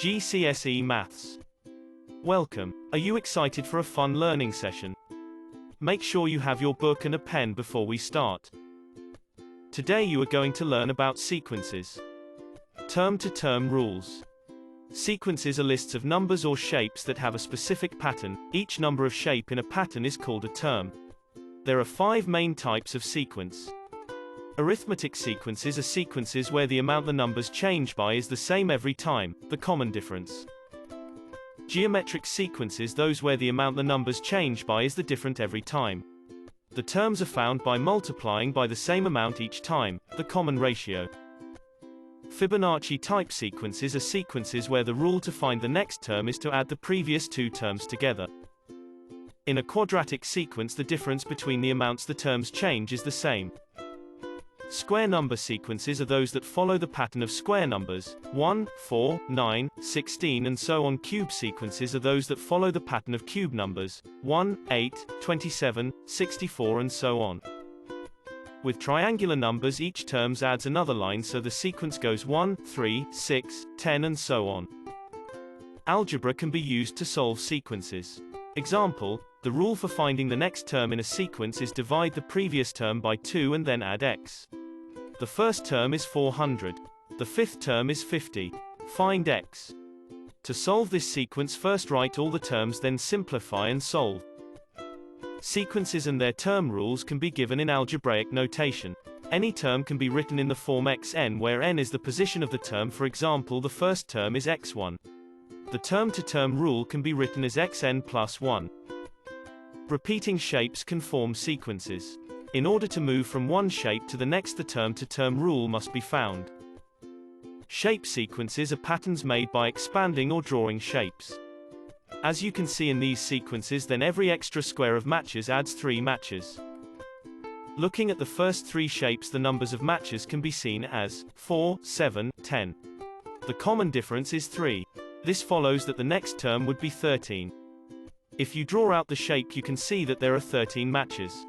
GCSE Maths. Welcome. Are you excited for a fun learning session? Make sure you have your book and a pen before we start. Today you are going to learn about sequences. Term-to-term rules. Sequences are lists of numbers or shapes that have a specific pattern. Each number of shape in a pattern is called a term. There are 5 main types of sequence. Arithmetic sequences are sequences where the amount the numbers change by is the same every time, the common difference. Geometric sequences those where the amount the numbers change by is the different every time. The terms are found by multiplying by the same amount each time, the common ratio. Fibonacci type sequences are sequences where the rule to find the next term is to add the previous 2 terms together. In a quadratic sequence, the difference between the amounts the terms change is the same. Square number sequences are those that follow the pattern of square numbers, 1, 4, 9, 16 and so on. Cube sequences are those that follow the pattern of cube numbers, 1, 8, 27, 64 and so on. With triangular numbers, each term adds another line, so the sequence goes 1, 3, 6, 10 and so on. Algebra can be used to solve sequences. Example, the rule for finding the next term in a sequence is divide the previous term by 2 and then add x. The first term is 400. The fifth term is 50. Find x. To solve this sequence, first write all the terms, then simplify and solve. Sequences and their term rules can be given in algebraic notation. Any term can be written in the form xn, where n is the position of the term. For example, the first term is x1. The term-to-term rule can be written as xn plus 1. Repeating shapes can form sequences. In order to move from one shape to the next, the term-to-term rule must be found. Shape sequences are patterns made by expanding or drawing shapes. As you can see in these sequences, then every extra square of matches adds 3 matches. Looking at the first 3 shapes, the numbers of matches can be seen as 4, 7, 10. The common difference is 3. This follows that the next term would be 13. If you draw out the shape, you can see that there are 13 matches.